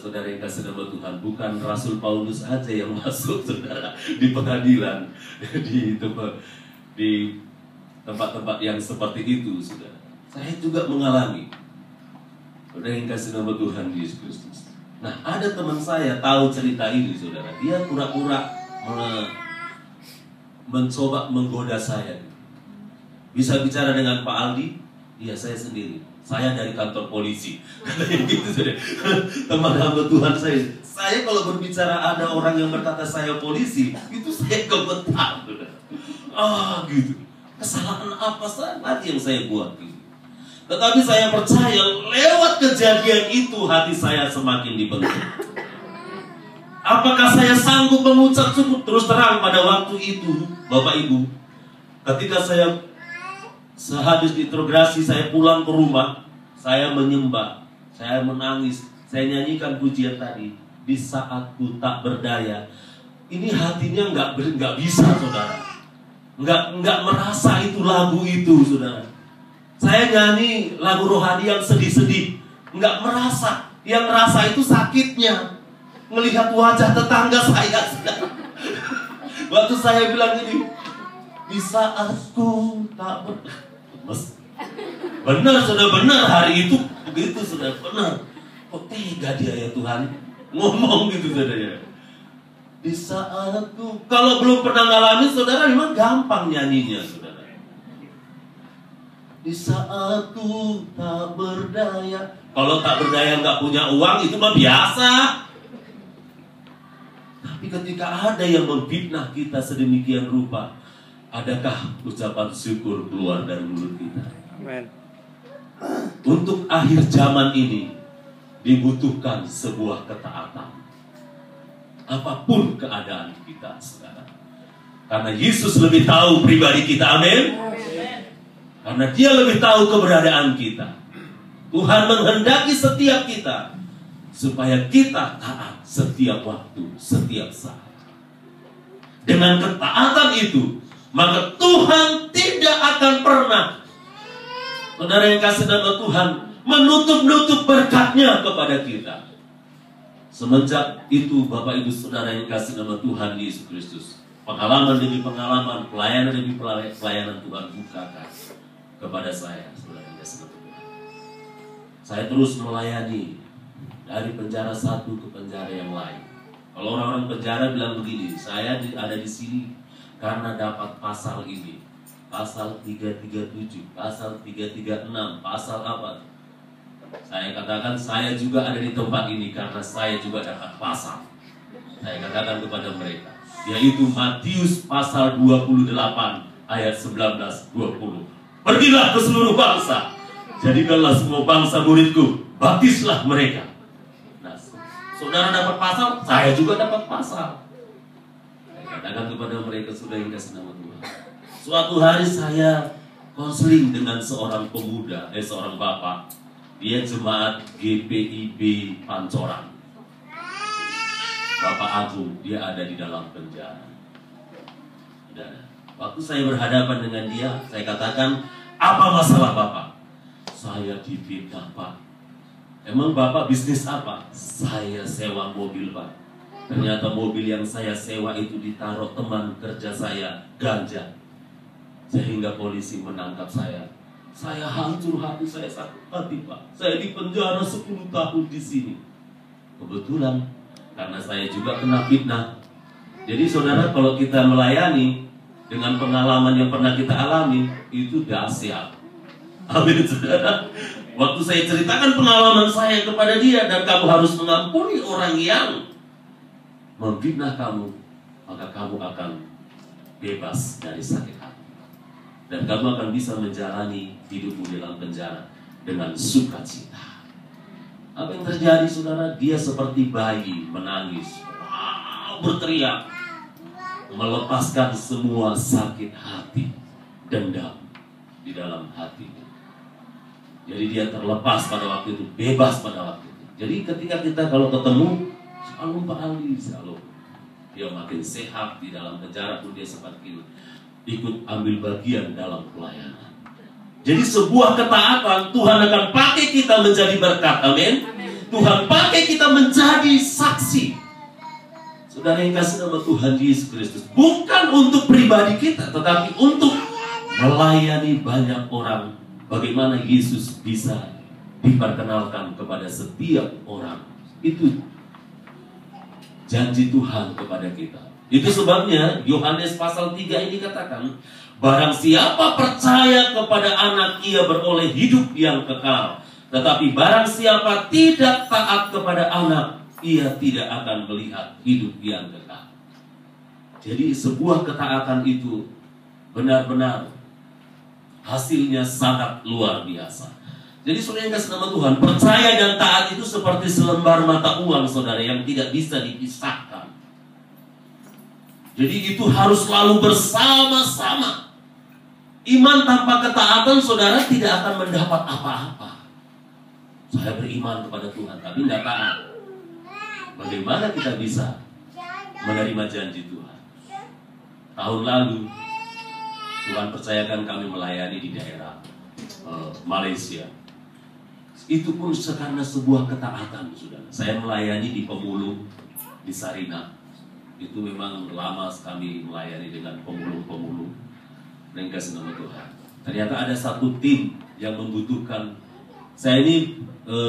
Saudara yang kasih nama Tuhan, bukan Rasul Paulus aja yang masuk, saudara, di pengadilan, di tempat-tempat yang seperti itu, saudara. Saya juga mengalami. Saudara yang kasih nama Tuhan Yesus Kristus. Nah, ada teman saya tahu cerita ini, saudara. Dia pura-pura mencoba menggoda saya. Bisa bicara dengan Pak Aldi? Iya, saya sendiri. Saya dari kantor polisi. Gitu, saudara. Teman hamba Tuhan saya kalau berbicara ada orang yang berkata saya polisi, itu saya gemetar, saudara. Gitu. Kesalahan apa lagi yang saya buat? Gitu. Tetapi saya percaya lewat kejadian itu hati saya semakin dibentuk. Apakah saya sanggup mengucap syukur? Terus terang pada waktu itu, Bapak Ibu, ketika saya sehabis diintegrasi, saya pulang ke rumah, saya menyembah, saya menangis, saya nyanyikan pujian tadi. Di saat ku tak berdaya, ini hatinya nggak bisa, saudara. Nggak merasa itu lagu itu, saudara. Saya nyanyi lagu rohani yang sedih-sedih, nggak merasa. Yang merasa itu sakitnya melihat wajah tetangga saya, saudara. Waktu saya bilang ini, di saat ku tak benar, sudah benar hari itu begitu, sudah benar. Kok tega dia ya Tuhan ngomong gitu, saudara. Di saat ku, kalau belum pernah ngalamin, saudara, memang gampang nyanyinya, saudara. Di saat ku tak berdaya. Kalau tak berdaya nggak punya uang itu mah biasa. Tapi ketika ada yang memfitnah kita sedemikian rupa, adakah ucapan syukur keluar dari mulut kita? Amen. Untuk akhir zaman ini dibutuhkan sebuah ketaatan. Apapun keadaan kita, saudara. Karena Yesus lebih tahu pribadi kita, amin. Karena Dia lebih tahu keberadaan kita. Tuhan menghendaki setiap kita supaya kita taat setiap waktu, setiap saat. Dengan ketaatan itu, maka Tuhan tidak akan pernah, saudara yang kasih nama Tuhan, menutup-nutup berkat-Nya kepada kita. Semenjak itu, Bapak Ibu Saudara yang kasih nama Tuhan Yesus Kristus, pengalaman demi pengalaman, pelayanan demi pelayanan Tuhan bukakan kepada saya, saudara yang kasih nama Tuhan. Saya terus melayani dari penjara satu ke penjara yang lain. Kalau orang-orang penjara bilang begini, saya ada di sini karena dapat pasal ini, pasal 337, pasal 336, pasal apa? Saya katakan saya juga ada di tempat ini karena saya juga dapat pasal. Saya katakan kepada mereka, yaitu Matius pasal 28 ayat 19-20. Pergilah ke seluruh bangsa, jadikanlah semua bangsa muridku, baptislah mereka. Nah, saudara dapat pasal, saya juga dapat pasal. Saya katakan kepada mereka, sudah yang kasih nama Tuhan. Suatu hari saya konseling dengan seorang pemuda, seorang bapak. Dia jemaat GPIB Pancoran. Bapak Agung, dia ada di dalam penjara. Dan waktu saya berhadapan dengan dia, saya katakan, apa masalah Bapak? Saya difitnah, Pak. Emang Bapak bisnis apa? Saya sewa mobil, Pak. Ternyata mobil yang saya sewa itu ditaruh teman kerja saya, ganja. Sehingga polisi menangkap saya. Saya hancur hati, saya sakit hati, Pak. Saya di penjara 10 tahun di sini. Kebetulan, karena saya juga kena fitnah. Jadi saudara, kalau kita melayani dengan pengalaman yang pernah kita alami, itu dahsyat. Amin, saudara. Waktu saya ceritakan pengalaman saya kepada dia, dan kamu harus mengampuni orang yang memfitnah kamu, maka kamu akan bebas dari sakit hati. Dan kamu akan bisa menjalani hidupmu dalam penjara dengan sukacita. Apa yang terjadi, saudara? Dia seperti bayi menangis, berteriak, melepaskan semua sakit hati, dendam di dalam hatinya. Jadi dia terlepas pada waktu itu, bebas pada waktu itu. Jadi ketika kita kalau ketemu, selalu Pak Ali, selalu dia makin sehat di dalam penjara pun dia sempat ikut ambil bagian dalam pelayanan. Jadi sebuah ketaatan Tuhan akan pakai kita menjadi berkat, amin. Tuhan pakai kita menjadi saksi. Saudara yang kasih nama Tuhan Yesus Kristus, bukan untuk pribadi kita, tetapi untuk melayani banyak orang. Bagaimana Yesus bisa diperkenalkan kepada setiap orang. Itu janji Tuhan kepada kita. Itu sebabnya Yohanes pasal 3 ini katakan, barang siapa percaya kepada anak, ia beroleh hidup yang kekal. Tetapi barang siapa tidak taat kepada anak, ia tidak akan melihat hidup yang kekal. Jadi sebuah ketaatan itu benar-benar hasilnya sangat luar biasa. Jadi saudara yang kasih nama Tuhan, percaya dan taat itu seperti selembar mata uang, saudara, yang tidak bisa dipisahkan. Jadi itu harus selalu bersama-sama. Iman tanpa ketaatan, saudara, tidak akan mendapat apa-apa. Saya beriman kepada Tuhan, tapi tidak taat. Bagaimana kita bisa menerima janji Tuhan? Tahun lalu Tuhan percayakan kami melayani di daerah Malaysia. Itu pun karena sebuah ketaatan, saudara. Saya melayani di Pemulung, di Sarinah. Itu memang lama kami melayani dengan pemulung-pemulung. Dan kasih nama Tuhan. Ternyata ada satu tim yang membutuhkan. Saya ini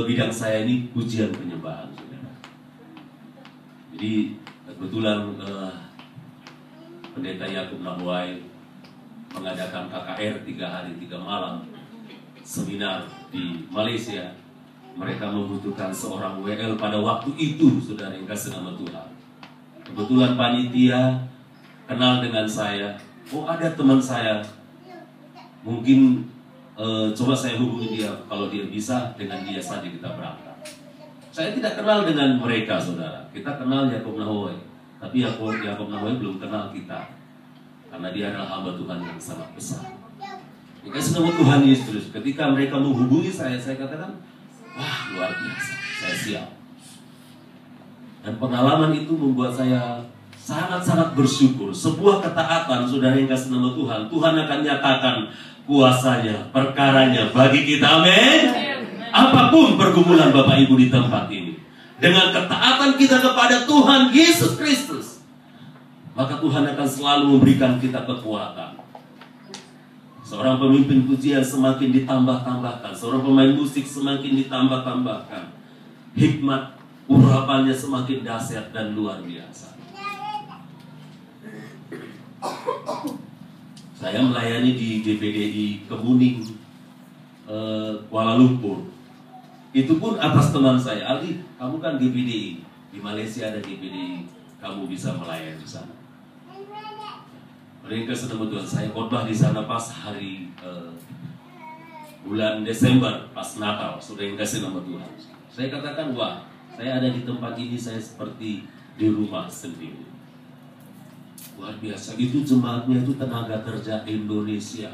bidang saya ini pujian penyembahan, saudara. Jadi kebetulan Pendeta Yakub Nahuai mengadakan KKR 3 hari 3 malam seminar di Malaysia. Mereka membutuhkan seorang WL pada waktu itu, saudara yang kasih nama Tuhan. Kebetulan panitia kenal dengan saya. Oh, ada teman saya, mungkin coba saya hubungi dia. Kalau dia bisa, dengan dia saja kita berangkat. Saya tidak kenal dengan mereka, saudara. Kita kenal Yakub Nahuai, tapi Yakub Nahuai belum kenal kita, karena dia adalah hamba Tuhan yang sangat besar. Dikasih nama Tuhan Yesus. Ketika mereka menghubungi saya katakan, wah, luar biasa, saya siap. Dan pengalaman itu membuat saya sangat-sangat bersyukur. Sebuah ketaatan, saudara yang kasih nama Tuhan, Tuhan akan nyatakan kuasanya, perkaranya bagi kita, amin. Apapun pergumulan Bapak Ibu di tempat ini, dengan ketaatan kita kepada Tuhan Yesus Kristus, maka Tuhan akan selalu memberikan kita kekuatan. Seorang pemimpin pujian semakin ditambah-tambahkan, seorang pemain musik semakin ditambah-tambahkan, hikmat urapannya semakin dahsyat dan luar biasa. Saya melayani di GPDI Kemuning, Kuala Lumpur. Itu pun atas teman saya, Aldi, kamu kan GPDI, di Malaysia ada GPDI, kamu bisa melayani di sana. Mereka sedang Tuhan, saya khotbah di sana pas hari bulan Desember, pas Natal, sudah yang kasih nama Tuhan. Saya katakan, wah, saya ada di tempat ini, saya seperti di rumah sendiri. Luar biasa, itu jemaatnya itu tenaga kerja Indonesia,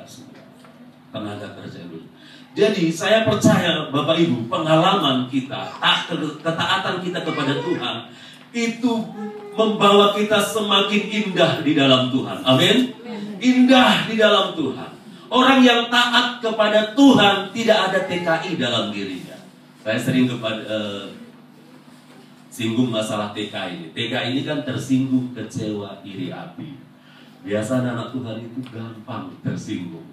tenaga kerja Indonesia. Jadi saya percaya Bapak Ibu, pengalaman kita, ketaatan kita kepada Tuhan, itu membawa kita semakin indah di dalam Tuhan. Amin. Indah di dalam Tuhan. Orang yang taat kepada Tuhan tidak ada TKI dalam dirinya. Saya sering singgung masalah TKI ini. TKI ini kan tersinggung, kecewa, iri hati. Biasa anak Tuhan itu gampang tersinggung,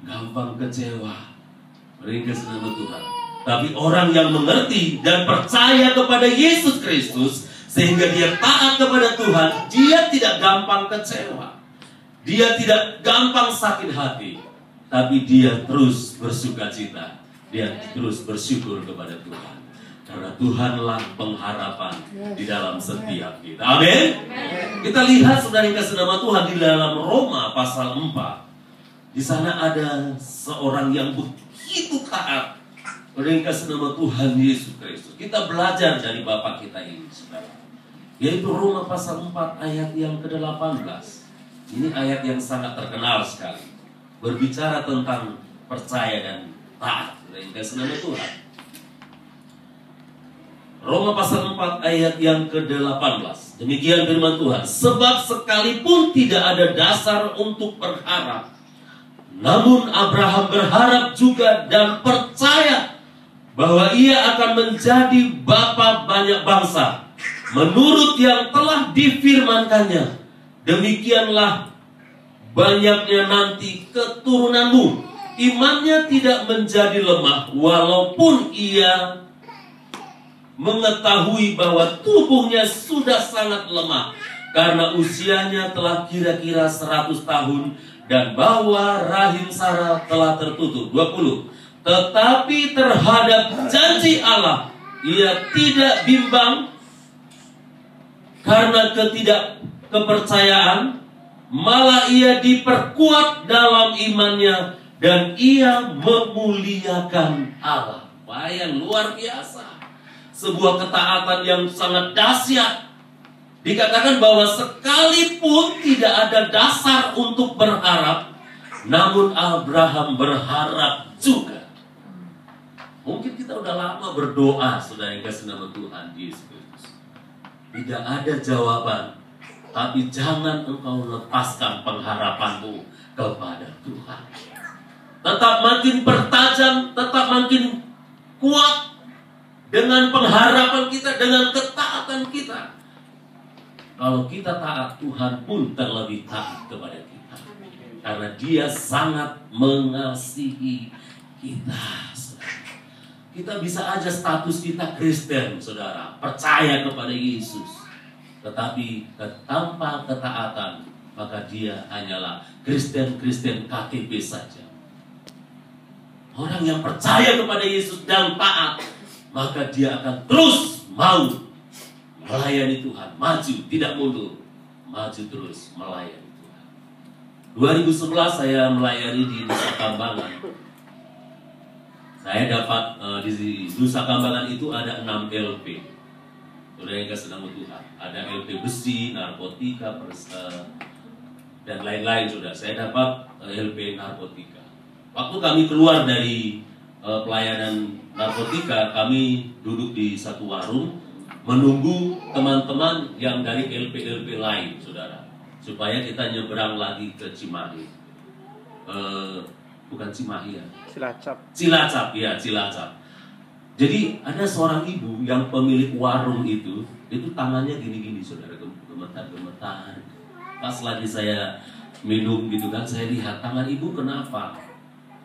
gampang kecewa. Mereka senang Tuhan. Tapi orang yang mengerti dan percaya kepada Yesus Kristus, sehingga dia taat kepada Tuhan, dia tidak gampang kecewa, dia tidak gampang sakit hati, tapi dia terus bersukacita, dia terus bersyukur kepada Tuhan, karena Tuhanlah pengharapan di dalam setiap kita. Amin. Kita lihat saudara yang kasih nama Tuhan di dalam Roma pasal 4. Di sana ada seorang yang begitu taat, saudara yang kasih nama Tuhan Yesus Kristus. Kita belajar dari Bapak kita ini, saudara. Yaitu Roma pasal 4 ayat yang ke-18. Ini ayat yang sangat terkenal sekali, berbicara tentang percaya dan taat. Dan kasih nama Tuhan. Roma pasal 4 ayat yang ke-18. Demikian firman Tuhan. Sebab sekalipun tidak ada dasar untuk berharap, namun Abraham berharap juga dan percaya bahwa ia akan menjadi bapa banyak bangsa, menurut yang telah difirmankannya. Demikianlah banyaknya nanti keturunanmu. Imannya tidak menjadi lemah, walaupun ia mengetahui bahwa tubuhnya sudah sangat lemah, karena usianya telah kira-kira 100 tahun, dan bahwa rahim Sarah telah tertutup. 20. Tetapi terhadap janji Allah, ia tidak bimbang karena ketidakkepercayaan, malah ia diperkuat dalam imannya, dan ia memuliakan Allah. Wah, yang luar biasa. Sebuah ketaatan yang sangat dahsyat. Dikatakan bahwa sekalipun tidak ada dasar untuk berharap, namun Abraham berharap juga. Mungkin kita udah lama berdoa, saudara yang kasih nama Tuhan Yesus Kristus. Tidak ada jawaban, tapi jangan engkau lepaskan pengharapanmu kepada Tuhan. Tetap makin bertajam, tetap makin kuat dengan pengharapan kita, dengan ketaatan kita. Kalau kita taat, Tuhan pun terlebih taat kepada kita. Karena Dia sangat mengasihi kita. Kita bisa aja status kita Kristen, saudara, percaya kepada Yesus. Tetapi tanpa ketaatan, maka dia hanyalah Kristen-Kristen KTP saja. Orang yang percaya kepada Yesus dan taat, maka dia akan terus mau melayani Tuhan, maju, tidak mundur, maju terus melayani Tuhan. 2011 saya melayani di Nusa Kambangan. Saya dapat di Nusa Kambangan itu ada 6 LP. Saudara yang kasih nama Tuhan, ada LP besi, narkotika, dan lain-lain. Saudara, saya dapat LP narkotika. Waktu kami keluar dari pelayanan narkotika, kami duduk di satu warung menunggu teman-teman yang dari LP-LP lain, saudara, supaya kita nyeberang lagi ke Cimahi. Bukan Cimahi ya, Cilacap, ya Cilacap. Jadi ada seorang ibu yang pemilik warung itu tangannya gini-gini, saudara, gemetar-gemetar. Pas lagi saya minum gitu kan, saya lihat tangan ibu kenapa?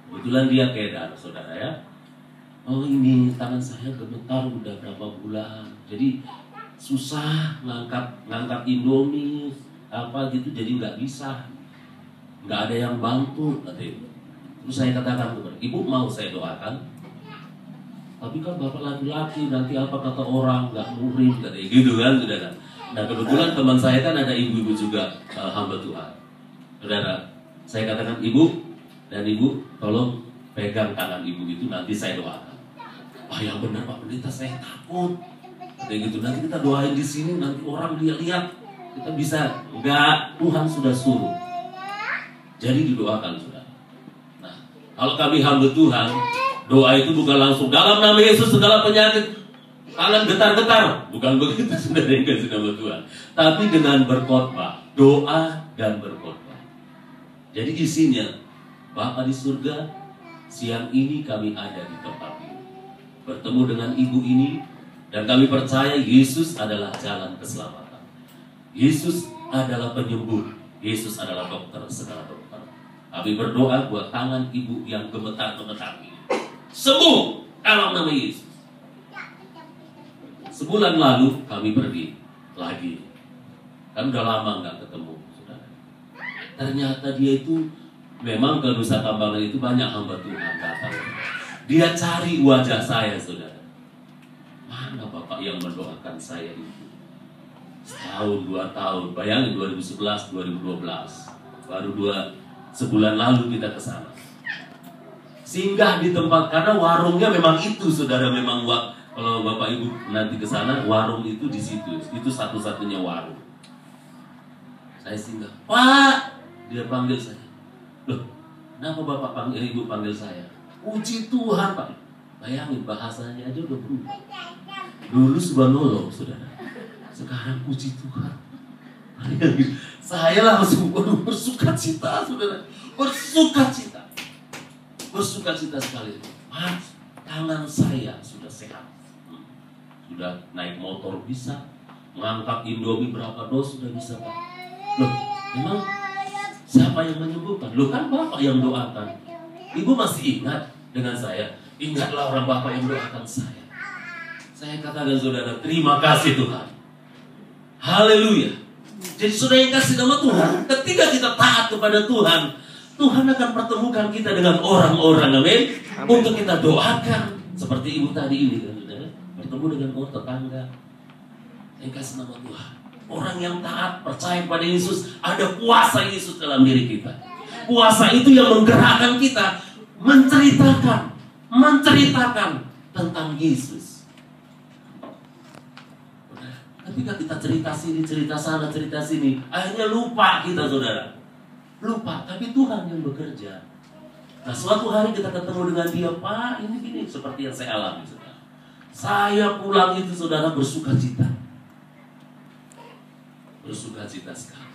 Kebetulan dia kedar, saudara ya. Oh, ini tangan saya gemetar udah berapa bulan. Jadi susah ngangkat Indomie apa gitu, jadi nggak bisa, nggak ada yang bantu katanya. Terus saya katakan kepada ibu, mau saya doakan? Tapi kan bapak laki-laki, nanti apa kata orang, nggak murid katanya gitu kan, saudara. Nah kebetulan teman saya kan ada ibu-ibu juga hamba Tuhan, saudara. Saya katakan ibu, dan ibu tolong pegang tangan ibu itu, nanti saya doakan. Wah, yang benar Pak Pendeta, saya takut. Kayak gitu, nanti kita doain di sini, nanti orang lihat kita bisa. Enggak, Tuhan sudah suruh. Jadi didoakan, saudara. Nah, kalau kami hamba Tuhan, doa itu bukan langsung dalam nama Yesus segala penyakit tangan getar-getar, bukan begitu, saudara yang kasih nama Tuhan. Tapi dengan berkhotbah, doa dan berkhotbah. Jadi isinya, Bapa di surga, siang ini kami ada di tempat ini, bertemu dengan ibu ini, dan kami percaya Yesus adalah jalan keselamatan. Yesus adalah penyembuh. Yesus adalah dokter segala dokter. Kami berdoa buat tangan ibu yang gemetar-gemetar ini sembuh dalam nama Yesus. Sebulan lalu kami pergi lagi. Kan udah lama nggak ketemu, saudara. Ternyata dia itu memang ke Nusa Kambangan itu banyak hamba Tuhan datang. Dia cari wajah saya, saudara. Mana Bapak yang mendoakan saya itu? Setahun, 2 tahun. Bayangin 2011, 2012. Baru sebulan lalu kita ke sana. Singgah di tempat, karena warungnya memang itu, saudara. Memang kalau Bapak Ibu nanti ke sana, warung itu di situ. Itu satu-satunya warung. Saya singgah. Pak, dia panggil saya. Loh, kenapa Bapak panggil, Ibu panggil saya? Puji Tuhan, Pak. Bayangin bahasanya aja udah berubah. Dulu subhanallah, saudara. Sekarang puji Tuhan. Saya langsung bersuka cita, saudara. Bersuka cita sekali. Mas, tangan saya sudah sehat. Sudah naik motor bisa, mengangkat Indomie berapa dos sudah bisa, Pak. Loh, memang siapa yang menyembuhkan? Loh, kan Bapak yang doakan. Ibu masih ingat dengan saya? Ingatlah orang Bapak yang doakan saya. Saya katakan saudara, terima kasih Tuhan. Haleluya. Jadi saudara yang kasih nama Tuhan, ketika kita taat kepada Tuhan, Tuhan akan pertemukan kita dengan orang-orang, amin, untuk kita doakan. Seperti ibu tadi ini, kan, saudara, bertemu dengan orang tetangga. Yang kasih nama Tuhan. Orang yang taat, percaya pada Yesus, ada kuasa Yesus dalam diri kita. Kuasa itu yang menggerakkan kita menceritakan tentang Yesus. Ketika kita cerita sini, cerita sana, cerita sini, akhirnya lupa kita, saudara. Lupa, tapi Tuhan yang bekerja. Nah, suatu hari kita ketemu dengan dia, Pak, ini gini, seperti yang saya alami, saudara. Saya pulang itu, saudara, bersuka cita. Bersuka cita sekali.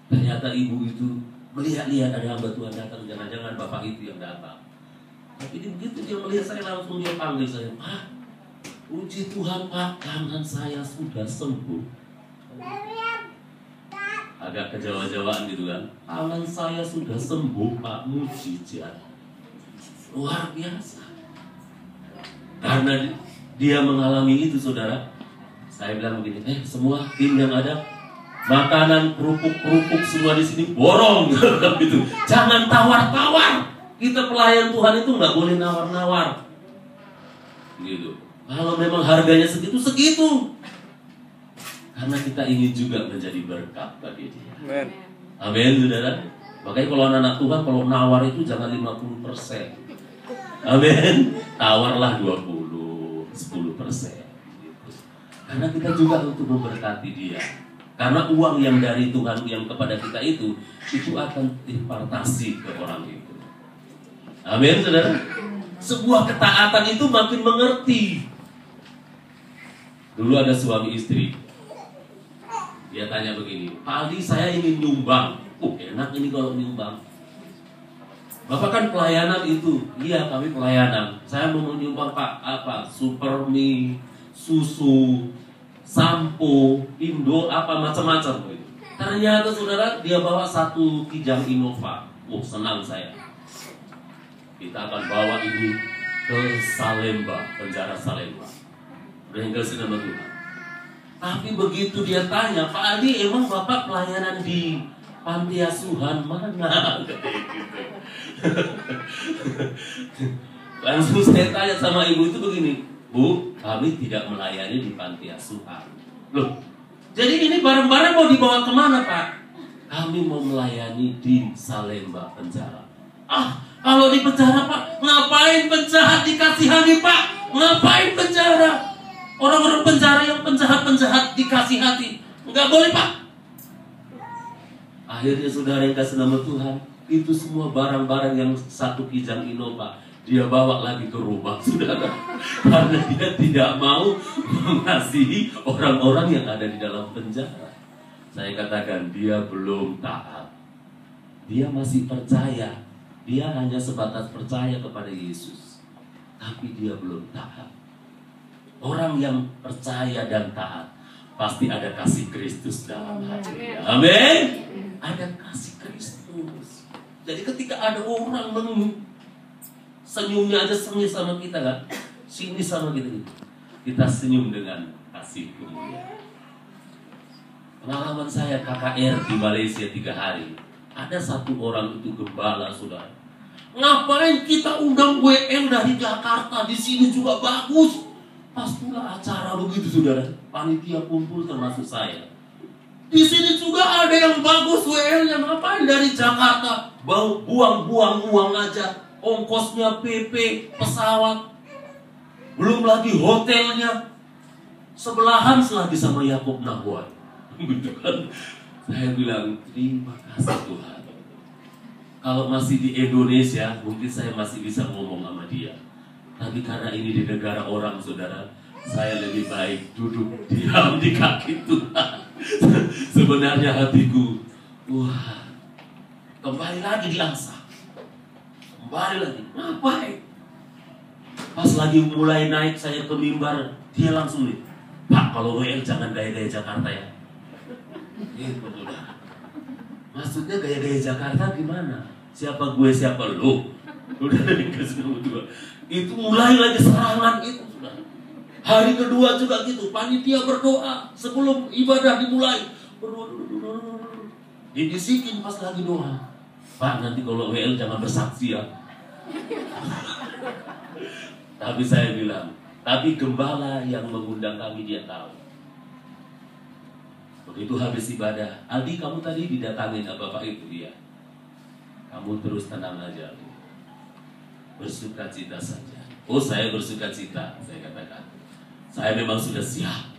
Ternyata ibu itu melihat-lihat ada hamba Tuhan datang, jangan-jangan bapak itu yang datang. Tapi begitu dia melihat saya, langsung dia panggil saya, Pak, puji Tuhan Pak, tangan saya sudah sembuh. Agak kejawa-jawaan gitu kan. Tangan saya sudah sembuh Pak, mujizat. Luar biasa. Karena dia mengalami itu, saudara. Saya bilang begini, semua tim yang ada, makanan kerupuk-kerupuk semua di sini borong gitu. Jangan tawar-tawar. Kita pelayan Tuhan itu nggak boleh nawar-nawar. Gitu. Kalau memang harganya segitu. Karena kita ingin juga menjadi berkat bagi dia. Amen. Amin, saudara. Makanya kalau anak Tuhan, kalau nawar itu jangan 50%. Amin. Tawarlah 20, 10%. Gitu. Karena kita juga untuk memberkati dia. Karena uang yang dari Tuhan yang kepada kita itu akan dipartasi ke orang itu. Amin, saudara. Sebuah ketaatan itu makin mengerti. Dulu ada suami istri. Dia tanya begini, Pak Aldi, saya ingin nyumbang. Enak ini kalau nyumbang. Bapak kan pelayanan itu. Iya, kami pelayanan. Saya mau nyumbang Pak, apa? Supermi, susu, sampo, Indo, apa macam-macam. Ternyata saudara, dia bawa 1 kijang Innova. Senang saya. Kita akan bawa ini ke Salemba, penjara Salemba. Udah kasih nama Tuhan. Tapi begitu dia tanya, Pak Adi, emang Bapak pelayanan di panti asuhan mana? Langsung saya tanya sama ibu itu begini, Bu, kami tidak melayani di panti asuhan. Loh, jadi ini barang-barang mau dibawa kemana Pak? Kami mau melayani di Salemba penjara. Kalau di penjara Pak, ngapain penjahat dikasihani Pak? Ngapain penjara? Orang-orang penjara yang penjahat-penjahat dikasih hati. Enggak boleh Pak. Akhirnya saudara yang kasih nama Tuhan, itu semua barang-barang yang 1 kijang Innova dia bawa lagi ke rumah saudara. Karena dia tidak mau mengasihi orang-orang yang ada di dalam penjara. Saya katakan dia belum taat. Dia masih percaya. Dia hanya sebatas percaya kepada Yesus. Tapi dia belum taat. Orang yang percaya dan taat pasti ada kasih Kristus dalam hatinya. Amin. Ada kasih Kristus. Jadi ketika ada orang senyumnya aja senyum sama kita kan, sini sama kita, kita senyum dengan kasih kemuliaan. Pengalaman saya KKR di Malaysia 3 hari. Ada 1 orang itu gembala saudara. Ngapain kita undang WL dari Jakarta, di sini juga bagus. Pastilah acara begitu saudara. Panitia kumpul termasuk saya. Di sini juga ada yang bagus WL-nya. Ngapain dari Jakarta buang-buang uang aja. Ongkosnya PP, pesawat, belum lagi hotelnya. Sebelahan lagi sama Yakob Nahwai. Gitu kan. Saya bilang terima kasih Tuhan. Kalau masih di Indonesia mungkin saya masih bisa ngomong sama dia. Tapi karena ini di negara orang saudara, saya lebih baik duduk diam di kaki Tuhan. Sebenarnya hatiku, wah, kembali lagi diangsa. Kembali lagi, ngapain? Pas lagi mulai naik saya ke mimbar, dia langsung nih, Pak, kalau WL jangan gaya-gaya Jakarta ya. Gitu, saudara. Maksudnya gaya-gaya Jakarta gimana? Siapa gue, siapa lo? Udah dikasih nomor 2. Itu mulai lagi serangan itu, saudara. Hari kedua juga gitu, panitia berdoa sebelum ibadah dimulai. Berdoa. Dibisikin pas lagi doa. Pak, nanti kalau WL jangan bersaksi ya. Tapi saya bilang, tapi gembala yang mengundang kami dia tahu. Begitu habis ibadah, Aldi kamu tadi didatangin Bapak Ibu dia. Kamu terus tenang aja, bersuka cita saja. Oh saya bersuka cita, saya katakan. Saya memang sudah siap.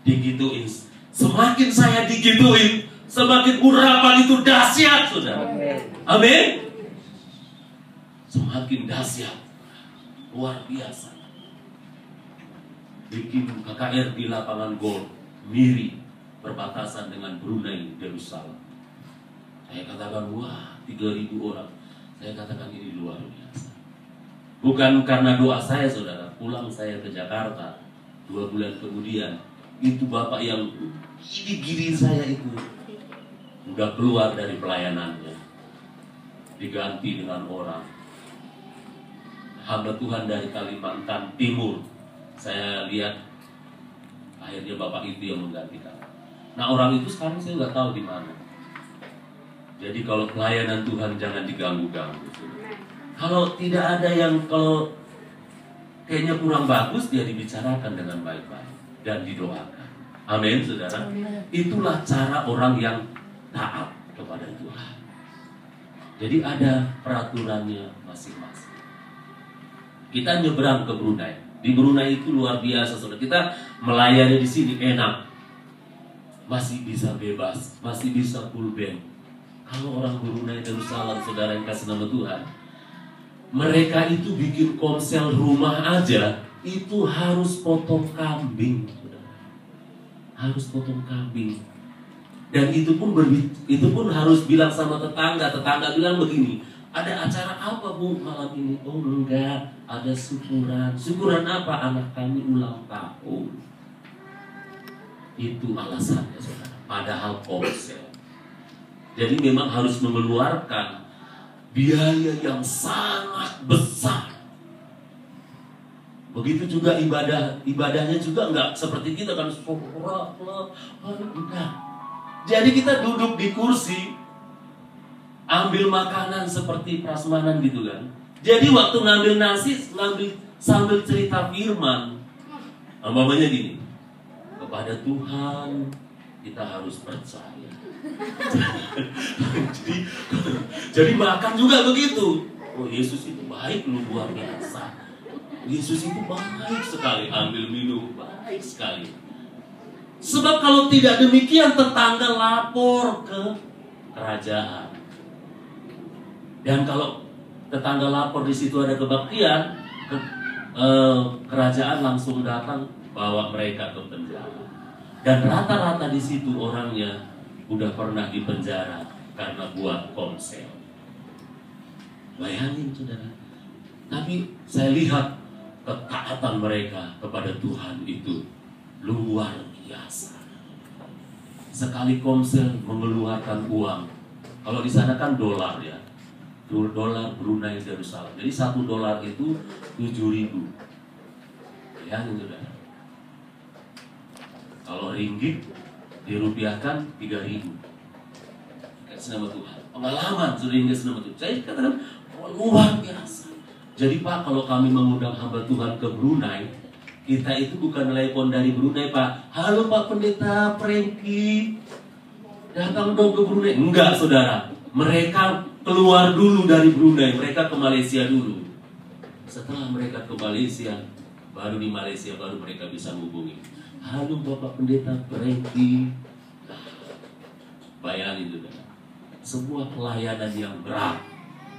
Digituin, semakin saya digituin, semakin urapan itu dahsyat, saudara. Amin. Semakin dahsyat. Luar biasa. Bikin KKR di lapangan golf Miri perbatasan dengan Brunei Darussalam. Saya katakan wah 3.000 orang. Saya katakan ini luar biasa. Bukan karena doa saya, saudara. Pulang saya ke Jakarta 2 bulan kemudian, itu bapak yang gini saya itu udah keluar dari pelayanannya, diganti dengan orang hamba Tuhan dari Kalimantan Timur. Saya lihat akhirnya bapak itu yang menggantikan. Nah orang itu sekarang saya nggak tahu di mana. Jadi kalau pelayanan Tuhan jangan diganggu-ganggu. Kalau tidak ada yang kalau kayaknya kurang bagus, dia dibicarakan dengan baik-baik dan didoakan. Amin, saudara. Itulah cara orang yang taat kepada Tuhan. Jadi ada peraturannya masing-masing. Kita nyebrang ke Brunei. Di Brunei itu luar biasa, saudara. Kita melayani di sini enak, masih bisa bebas, masih bisa full band. Kalau orang Brunei Darussalam, saudara yang kasih nama Tuhan, mereka itu bikin komsel rumah aja itu harus potong kambing, saudara. Harus potong kambing. Dan itu pun harus bilang sama tetangga. Tetangga bilang begini, ada acara apa bu malam ini? Oh enggak, ada syukuran. Syukuran apa? Anak kami ulang tahun. Itu alasannya, saudara. Padahal komsel. Jadi memang harus mengeluarkan biaya yang sangat besar. Begitu juga ibadahnya juga enggak seperti kita kan enggak. Jadi kita duduk di kursi, ambil makanan seperti prasmanan gitu kan. Jadi waktu ngambil nasi, sambil cerita firman. Umpamanya gini, kepada Tuhan kita harus percaya. jadi makan juga begitu. Oh Yesus itu baik, luar biasa. Yesus itu baik sekali, ambil minum baik sekali. Sebab kalau tidak demikian tetangga lapor ke kerajaan. Dan kalau tetangga lapor di situ ada kebaktian, kerajaan langsung datang bawa mereka ke penjara. Dan rata-rata di situ orangnya udah pernah di penjara karena buat komsel. Bayangin saudara. Tapi saya lihat ketaatan mereka kepada Tuhan itu luar biasa. Sekali komsel mengeluarkan uang. Kalau di sana kan dolar ya. Dolar Brunei Darussalam. Jadi $1 itu 7.000. Bayangin saudara. Kalau ringgit dirupiahkan 3.000. Kasih nama Tuhan. Pengalaman sering kasih nama Tuhan. Saya katakan luar biasa. Jadi Pak, kalau kami mengundang hamba Tuhan ke Brunei, kita itu bukan telepon dari Brunei Pak. Halo Pak Pendeta Franky, datang dong ke Brunei. Enggak saudara. Mereka keluar dulu dari Brunei. Mereka ke Malaysia dulu. Setelah mereka ke Malaysia, baru di Malaysia baru mereka bisa hubungi. Halo Bapak Pendeta Franky. Bayangin juga. Sebuah pelayanan yang berat.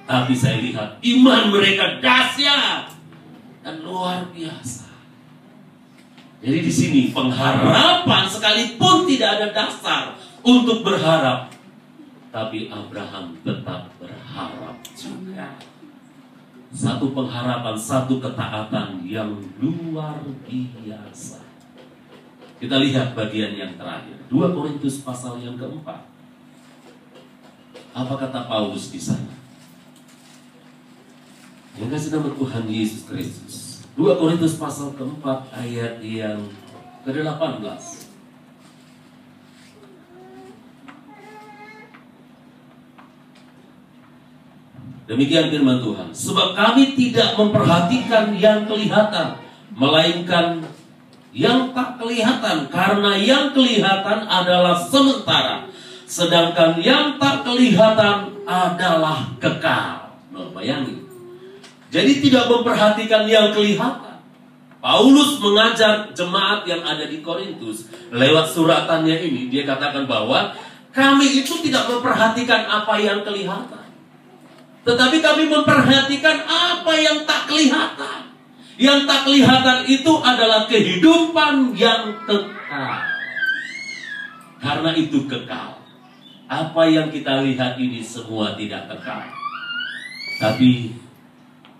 Tapi saya lihat iman mereka dahsyat dan luar biasa. Jadi di sini pengharapan sekalipun tidak ada dasar untuk berharap, tapi Abraham tetap berharap juga. satu pengharapan, satu ketaatan yang luar biasa. Kita lihat bagian yang terakhir, 2 Korintus pasal yang keempat. Apa kata Paulus di sana? Yang kasih nama Tuhan Yesus Kristus. 2 Korintus pasal keempat ayat yang ke-18. Demikian firman Tuhan. Sebab kami tidak memperhatikan yang kelihatan, melainkan yang tak kelihatan. Karena yang kelihatan adalah sementara, sedangkan yang tak kelihatan adalah kekal. Nah, bayangin. Jadi tidak memperhatikan yang kelihatan. Paulus mengajar jemaat yang ada di Korintus. Lewat suratannya ini, dia katakan bahwa kami itu tidak memperhatikan apa yang kelihatan, tetapi kami memperhatikan apa yang tak kelihatan. Yang tak kelihatan itu adalah kehidupan yang kekal. Karena itu kekal. Apa yang kita lihat ini semua tidak kekal. Tapi,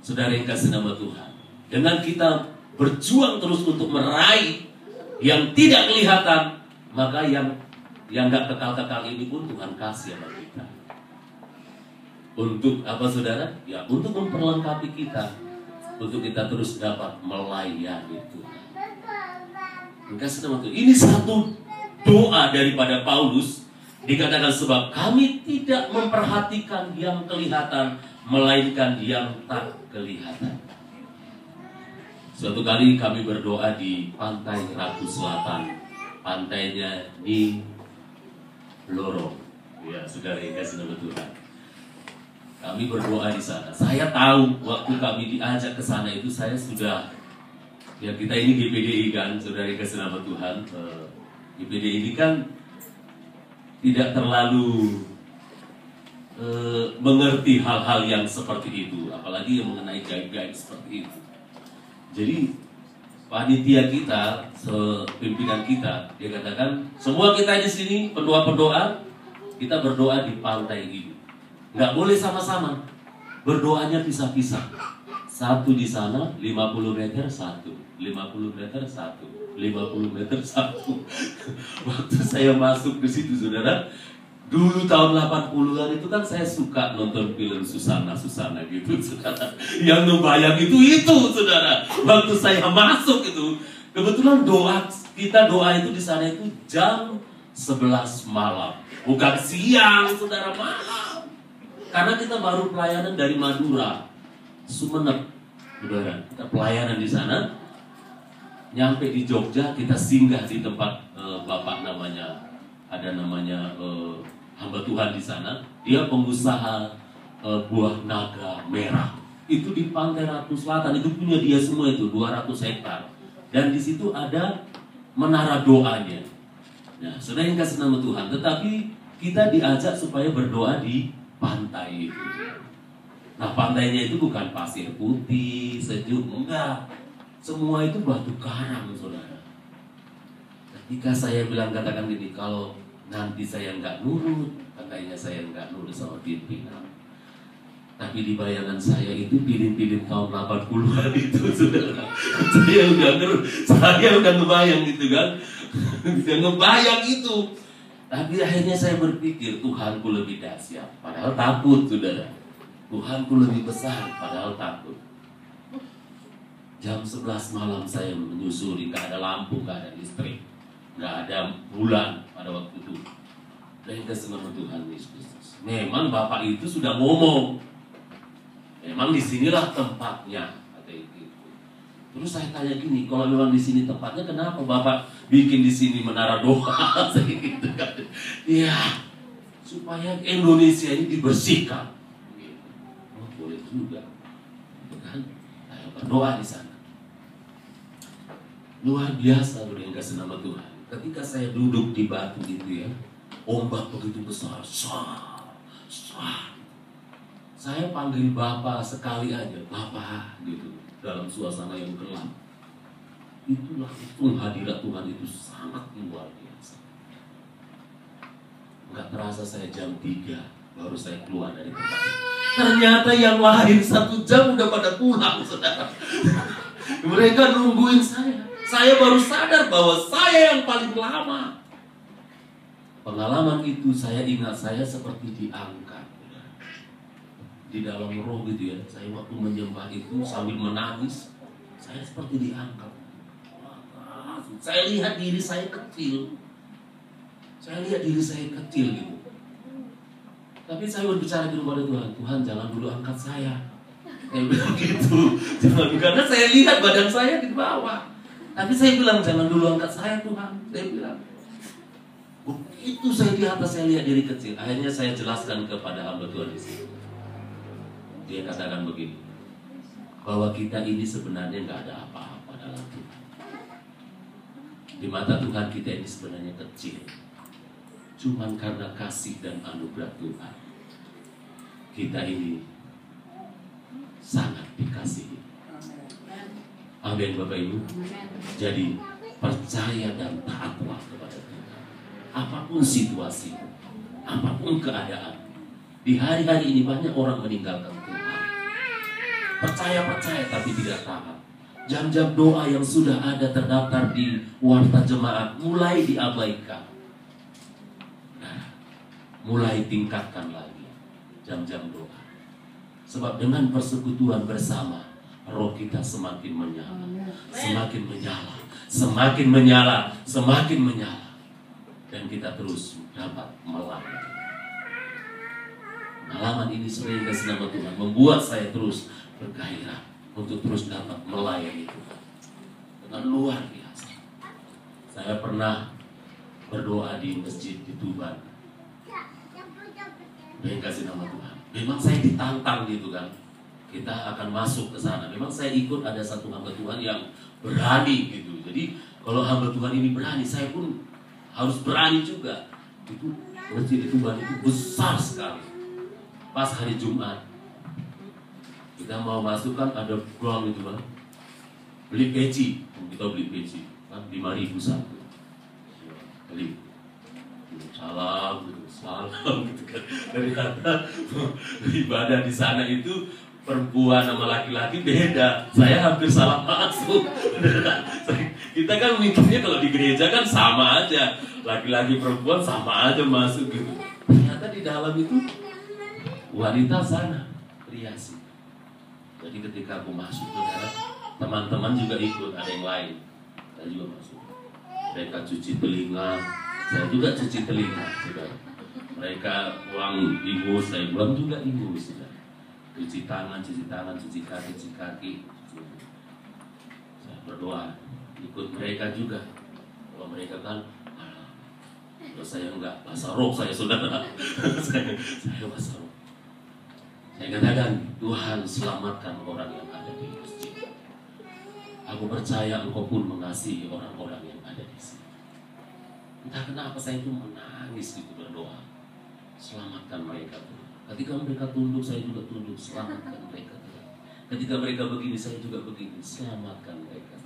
saudara yang kasih nama Tuhan, dengan kita berjuang terus untuk meraih yang tidak kelihatan, maka yang gak kekal-kekal ini pun Tuhan kasih sama kita. Untuk apa saudara? Ya, untuk memperlengkapi kita, untuk kita terus dapat melayani Tuhan. Kasih nama Tuhan. Ini satu doa daripada Paulus. Dikatakan sebab kami tidak memperhatikan yang kelihatan, melainkan yang tak kelihatan. Suatu kali kami berdoa di pantai Ratu Selatan, pantainya di Lorong. Ya, saudara yang kasih nama Tuhan. Kami berdoa di sana. Saya tahu waktu kami diajak ke sana itu saya sudah, ya kita ini GPDI kan, saudara yang kasih nama Tuhan. GPDI ini kan tidak terlalu mengerti hal-hal yang seperti itu, apalagi yang mengenai gaib-gaib seperti itu. Jadi panitia kita, pimpinan kita, dia katakan semua kita di sini pendoa-pendoa, kita berdoa di pantai ini. Nggak boleh sama-sama, berdoanya pisah-pisah. Satu di sana, 50 meter satu, 50 meter satu, 50 meter satu. Waktu saya masuk di situ, saudara, dulu tahun 80-an itu kan saya suka nonton film Susana gitu, saudara. Yang ngebayang itu, saudara. Waktu saya masuk itu, kebetulan kita doa itu di sana itu jam 11 malam. Bukan siang, saudara, malam. Karena kita baru pelayanan dari Madura, Sumeneb, saudara. Kita pelayanan di sana. Nyampe di Jogja, kita singgah di tempat bapak namanya, ada namanya hamba Tuhan di sana. Dia pengusaha buah naga merah. Itu di pantai Ratu Selatan, itu punya dia semua itu 200 hektar. Dan di situ ada menara doanya. Nah, saudara yang kasih nama Tuhan, tetapi kita diajak supaya berdoa di pantai itu. Nah, pantainya itu bukan pasir putih, sejuk, enggak. Semua itu batu karang, saudara. Ketika saya bilang, katakan gini, kalau nanti saya nggak nurut, katanya saya nggak nurut sama pimpinan. Tapi di bayangan saya itu pilih-pilih tahun 80-an itu, saudara. Saya udah ngebayang gitu kan. Udah ngebayang itu. Tapi akhirnya saya berpikir, Tuhanku lebih dahsyat. Padahal takut, saudara. Tuhanku lebih besar, padahal takut. Jam 11 malam saya menyusuri, gak ada lampu, gak ada listrik, gak ada bulan pada waktu itu. Dan kasih nama Tuhan Yesus. Memang Bapak itu sudah ngomong, memang disinilah tempatnya, kata itu. Terus saya tanya gini, kalau memang di sini tempatnya, kenapa Bapak bikin di sini menara doa? Gitu kan? Ya, supaya Indonesia ini dibersihkan. Oh, boleh juga, kan? Saya berdoa di sana. Luar biasa, udah yang kasih nama Tuhan. Ketika saya duduk di batu itu ya, ombak begitu besar, saya panggil Bapak sekali aja, Bapak gitu, dalam suasana yang gelap. Itulah hadirat Tuhan itu sangat luar biasa. Nggak terasa saya jam 3 baru saya keluar dari tempat itu. Ternyata yang lain 1 jam udah pada pulang, saudara. Mereka nungguin saya. Saya baru sadar bahwa saya yang paling lama. Pengalaman itu saya ingat saya seperti diangkat di dalam roh gitu ya. Saya waktu menyembah itu sambil menangis, saya seperti diangkat. Saya lihat diri saya kecil. Saya lihat diri saya kecil gitu. Tapi saya berbicara kepada Tuhan, Tuhan jangan dulu angkat saya. Saya bilang gitu. Jangan, karena saya lihat badan saya di bawah. Tapi saya bilang jangan dulu angkat saya Tuhan. Saya bilang. Begitu saya di atas saya lihat diri kecil. Akhirnya saya jelaskan kepada hamba Tuhan di sini. Dia katakan begini, bahwa kita ini sebenarnya nggak ada apa-apa dalam Tuhan. Di mata Tuhan kita ini sebenarnya kecil. Cuman karena kasih dan anugerah Tuhan, kita ini sangat dikasihi. Amin Bapak Ibu. Jadi percaya dan taatlah kepada Tuhan. Apapun situasi, apapun keadaan. Di hari-hari ini banyak orang meninggalkan Tuhan. Percaya tapi tidak taat. Jam-jam doa yang sudah ada terdaftar di warta jemaat mulai diabaikan. Mulai tingkatkan lagi jam-jam doa. Sebab dengan persekutuan bersama, roh kita semakin menyala, semakin menyala, semakin menyala, semakin menyala. Dan kita terus dapat melayani. Pengalaman ini sering kasih nama Tuhan membuat saya terus bergairah untuk terus dapat melayani Tuhan dengan luar biasa. Saya pernah berdoa di masjid di Tuban. Dengan kasih nama Tuhan. Memang saya ditantang gitu kan. Kita akan masuk ke sana. Memang saya ikut ada satu hamba Tuhan yang berani gitu. Jadi kalau hamba Tuhan ini berani, saya pun harus berani juga. Itu masjid di Tuban itu besar sekali. Pas hari Jumat kita mau masuk kan ada gong gitu kan. Beli peci, kita beli peci kan 5.000 satu. Beli. Salam gitu kan. Ternyata ibadah di sana itu perempuan sama laki-laki beda. Saya hampir salah masuk. Kita kan mikirnya kalau di gereja kan sama aja, laki-laki perempuan sama aja masuk gitu. Ternyata di dalam itu wanita sana, pria sih. Jadi ketika aku masuk, saudara, teman-teman juga ikut, ada yang lain. Saya juga masuk. Mereka cuci telinga, saya juga cuci telinga, saudara. Mereka buang ingus, saya buang juga ingus, saudara. Cuci tangan, cuci kaki. Saya berdoa, ikut mereka juga. Kalau mereka kan, kalau saya enggak, bahasa roh saya, saudara. saya bahasa roh. Saya katakan, Tuhan selamatkan orang yang ada di masjid. Aku percaya Engkau pun mengasihi orang-orang yang ada di sini. Entah kenapa saya itu menangis gitu berdoa. Selamatkan mereka. Ketika mereka tunduk, saya juga tunduk. Selamatkan mereka. Ketika mereka begini, saya juga begini. Selamatkan mereka.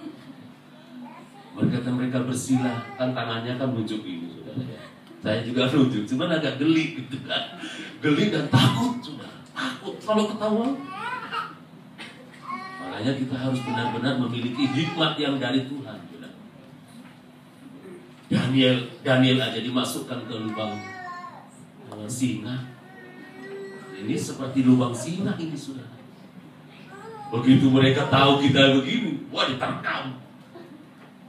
Mereka bersila, kan tangannya kan nunjuk ini, saudara. Saya juga nunjuk, cuman agak geli gitu kan. Geli dan takut, saudara. Takut kalau ketahuan. Makanya kita harus benar-benar memiliki hikmat yang dari Tuhan. Daniel aja dimasukkan ke lubang singa. Ini seperti lubang singa ini, saudara. Begitu mereka tahu kita begini, wah diterkam.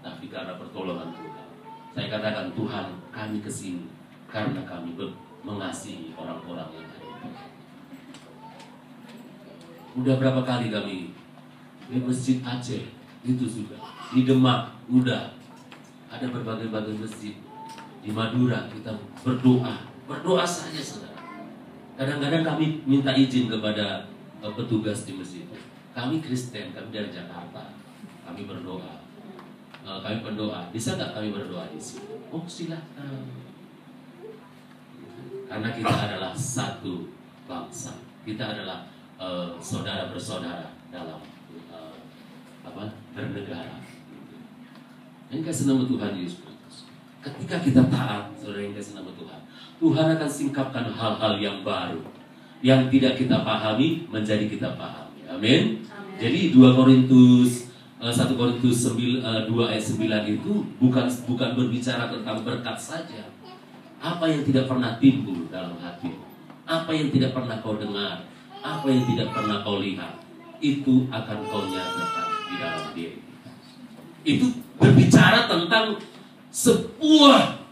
Tapi karena pertolongan Tuhan, saya katakan Tuhan, kami kesini karena kami mengasihi orang-orang yang ada. Udah berapa kali kami di Masjid Aceh itu sudah, di Demak udah, ada berbagai-bagai masjid. Di Madura kita berdoa saja, saudara. Kadang-kadang kami minta izin kepada petugas di masjid. Kami Kristen, kami dari Jakarta, kami berdoa. Kami berdoa, bisa nggak kami berdoa di sini? Oh silakan. Karena kita adalah satu bangsa, kita adalah saudara bersaudara dalam bernegara. Yang kasih nama Tuhan Yesus Kristus. Ketika kita taat, saudara yang kasih nama Tuhan, Tuhan akan singkapkan hal-hal yang baru. yang tidak kita pahami menjadi kita pahami. Amin. Jadi 2 Korintus 1 Korintus 2 ayat 9 itu bukan berbicara tentang berkat saja. Apa yang tidak pernah timbul dalam hati, apa yang tidak pernah kau dengar, apa yang tidak pernah kau lihat, itu akan kau nyatakan di dalam diri. Itu berbicara tentang sebuah,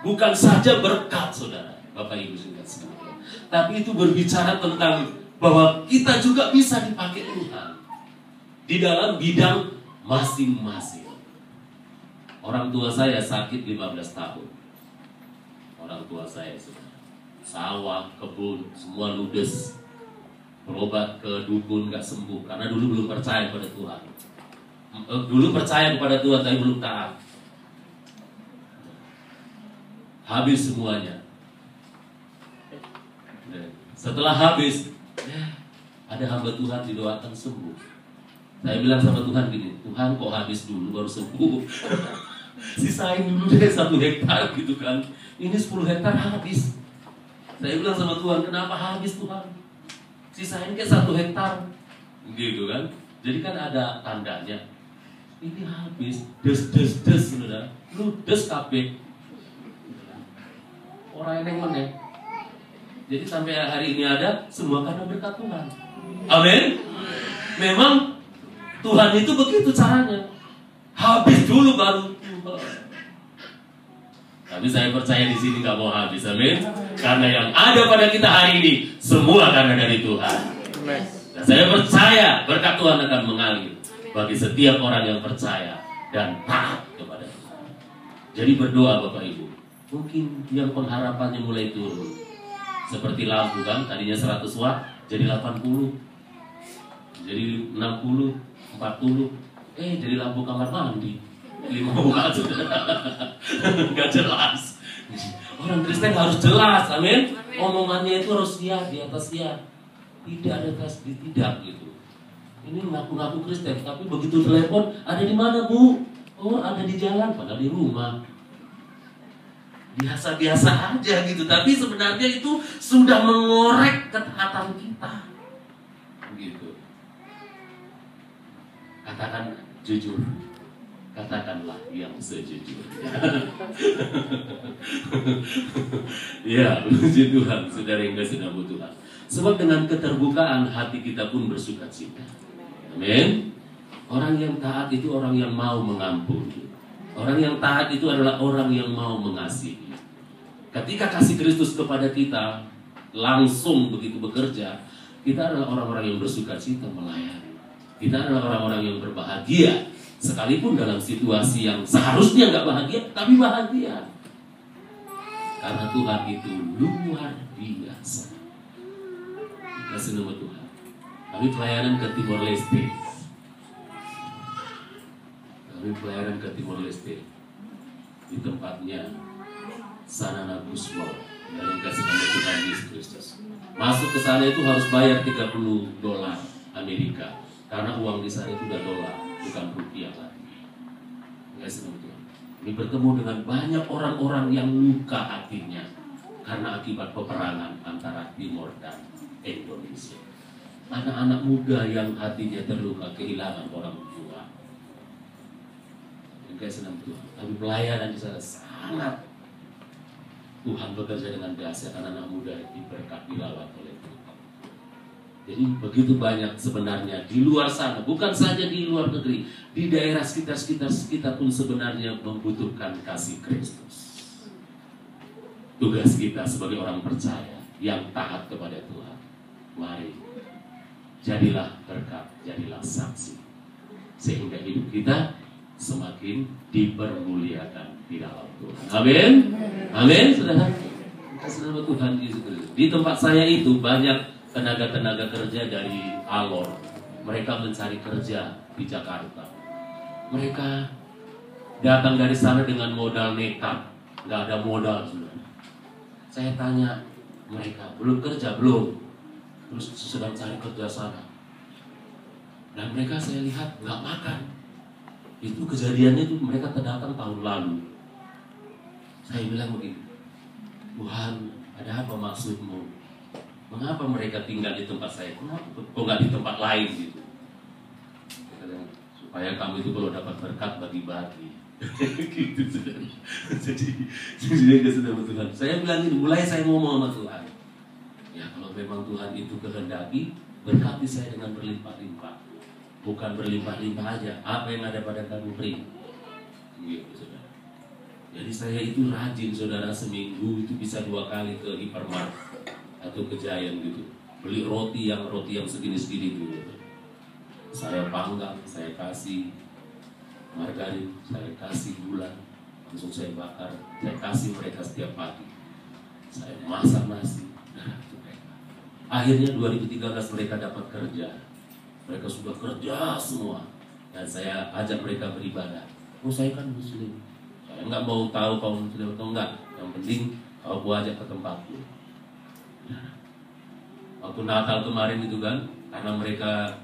bukan saja berkat, saudara, Bapak Ibu saudara, tapi itu berbicara tentang bahwa kita juga bisa dipakai Tuhan di dalam bidang masing-masing. Orang tua saya sakit 15 tahun. Orang tua saya saudara, sawah, kebun, semua ludes. Berobat ke dukun gak sembuh karena dulu belum percaya pada Tuhan. Dulu percaya kepada Tuhan tapi belum taat. Habis semuanya. Setelah habis, ada hamba Tuhan didoakan sembuh. Saya bilang sama Tuhan gini, Tuhan kok habis dulu baru sembuh? Sisain dulu deh 1 hektar gitu kan. Ini 10 hektar habis. Saya bilang sama Tuhan, kenapa habis Tuhan? Sisain ke 1 hektar gitu kan. Jadi kan ada tandanya. Ini habis, des saudara, ludes kabeh. Orang yang meneng. Jadi sampai hari ini ada semua karena berkat Tuhan. Amin. Memang Tuhan itu begitu caranya. Habis dulu baru Tuhan. Tapi saya percaya di sini nggak mau habis, amin. Karena yang ada pada kita hari ini semua karena dari Tuhan. Dan saya percaya berkat Tuhan akan mengalir bagi setiap orang yang percaya dan taat kepada Tuhan. Jadi berdoa Bapak Ibu. Mungkin yang pengharapannya mulai turun. Seperti lampu kan, tadinya 100 watt jadi 80, jadi 60, 40, jadi lampu kamar mandi 5 watt sudah. Nggak jelas. Orang Kristen harus jelas, amin. Omongannya itu harus ya, di atas ya, tidak ada atas di tidak gitu. Ini ngaku-ngaku Kristen, tapi begitu telepon, ada di mana Bu? Oh ada di jalan, padahal di rumah. Biasa-biasa aja gitu, tapi sebenarnya itu sudah mengorek ketaatan kita gitu. Katakan jujur, katakanlah yang sejujurnya. Ya, puji Tuhan, saudara yang kasih nama Tuhan. Sebab dengan keterbukaan hati kita pun bersuka cita. Amin. Orang yang taat itu orang yang mau mengampuni. Orang yang taat itu adalah orang yang mau mengasihi. Ketika kasih Kristus kepada kita langsung begitu bekerja, kita adalah orang-orang yang bersuka cita melayani. Kita adalah orang-orang yang berbahagia, sekalipun dalam situasi yang seharusnya nggak bahagia, tapi bahagia. Karena Tuhan itu luar biasa. Kasih nama Tuhan. Kami pelayanan ke Timor Leste. Di tempatnya Sanana Gusmo dari kasih nama Tuhan Yesus Kristus. Masuk ke sana itu harus bayar $30 Amerika karena uang di sana itu udah dolar, bukan rupiah lagi. Kasih nama Tuhan. Ini bertemu dengan banyak orang-orang yang luka hatinya karena akibat peperangan antara Timor dan Indonesia. Anak-anak muda yang hatinya terluka kehilangan orang tua. Kasih nama Tuhan. Tapi pelayanan di sana sangat Tuhan bekerja dengan dahsyat karena anak muda diberkati dilawat oleh Tuhan. Jadi begitu banyak sebenarnya di luar sana, bukan saja di luar negeri, di daerah sekitar kita pun sebenarnya membutuhkan kasih Kristus. Tugas kita sebagai orang percaya yang taat kepada Tuhan, mari jadilah berkat, jadilah saksi, sehingga hidup kita semakin dipermuliakan di dalam Tuhan. Amin. Amin, saudara. Kasih nama Tuhan Yesus Kristus. Di tempat saya itu banyak tenaga-tenaga kerja dari Alor. Mereka mencari kerja di Jakarta. Mereka datang dari sana dengan modal nekat, nggak ada modal, saudara. Saya tanya mereka, belum kerja belum? Terus sedang cari kerja sana. Dan mereka saya lihat nggak makan. Itu kejadiannya itu mereka datang tahun lalu. Saya bilang begini, Tuhan, ada apa maksudmu? Mengapa mereka tinggal di tempat saya? Kenapa kok nggak di tempat lain gitu? Supaya kamu itu kalau dapat berkat bagi-bagi. Gitu saudara. Jadi dia sudah Tuhan. Saya bilang ini, mulai saya ngomong sama Tuhan. Ya kalau memang Tuhan itu kehendaki, berkati saya dengan berlimpah-limpah. Bukan berlimpah-limpah aja, apa yang ada pada kamu beri. Gitu saudara. Jadi saya itu rajin saudara, seminggu itu bisa 2 kali ke Hypermart atau ke Giant gitu, beli roti yang segini-segini gitu. Saya panggang, saya kasih margarin, saya kasih gula, langsung saya bakar, saya kasih mereka setiap pagi. Saya masak nasi, itu mereka. Akhirnya 2013 mereka dapat kerja, mereka sudah kerja semua, dan saya ajak mereka beribadah. Oh saya kan Muslim, saya nggak mau tahu kau Muslim atau enggak, yang penting kau ajak ke tempatku. Waktu Natal kemarin itu kan, karena mereka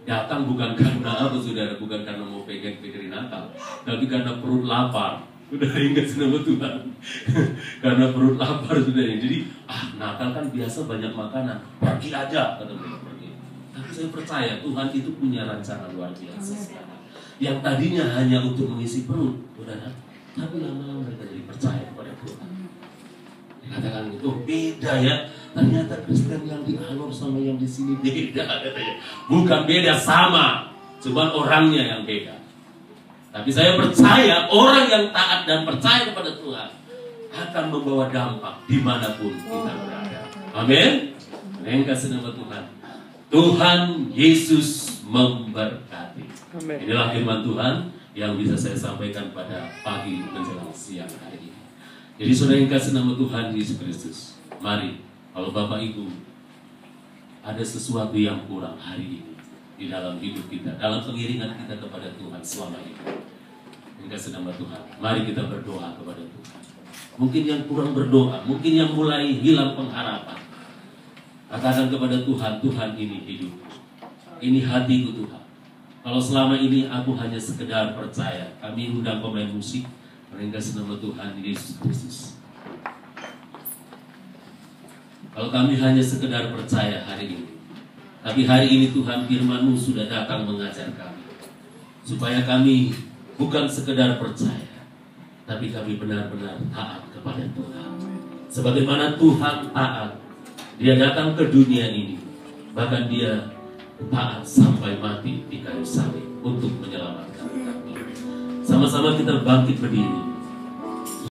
datang bukan karena apa saudara, bukan karena mau pengen Natal, tapi karena perut lapar. Udah ingat nama Tuhan. Karena perut lapar sudah. Jadi Natal kan biasa banyak makanan, pergi aja kata mereka pergi. Tapi saya percaya Tuhan itu punya rencana luar biasa sekarang. Yang tadinya hanya untuk mengisi perut, saudara, tapi lama-lama mereka jadi percaya kepada Tuhan. Dikatakan itu beda ya. Ternyata Kristen yang di Alor sama yang di sini beda katanya. Bukan beda, sama, cuma orangnya yang beda. Tapi saya percaya orang yang taat dan percaya kepada Tuhan akan membawa dampak dimanapun kita berada. Amin. Kasih nama Tuhan. Tuhan Yesus memberkati. Inilah firman Tuhan yang bisa saya sampaikan pada pagi menjelang siang hari ini. Jadi saudara yang kasih nama Tuhan Yesus Kristus, mari, kalau Bapak Ibu ada sesuatu yang kurang hari ini di dalam hidup kita, dalam pengiringan kita kepada Tuhan selama ini, yang kasih nama Tuhan, mari kita berdoa kepada Tuhan. Mungkin yang kurang berdoa, mungkin yang mulai hilang pengharapan, katakan kepada Tuhan, Tuhan ini hidup, ini hatiku Tuhan. Kalau selama ini aku hanya sekedar percaya, kami undang pemain musik, kasih nama Tuhan Yesus Kristus. Kalau kami hanya sekedar percaya hari ini, tapi hari ini Tuhan firman-Mu sudah datang mengajar kami, supaya kami bukan sekedar percaya, tapi kami benar-benar taat kepada Tuhan. Sebagaimana Tuhan taat, Dia datang ke dunia ini, bahkan Dia taat sampai mati di kayu salib untuk menyelamatkan kami. Sama-sama kita bangkit berdiri.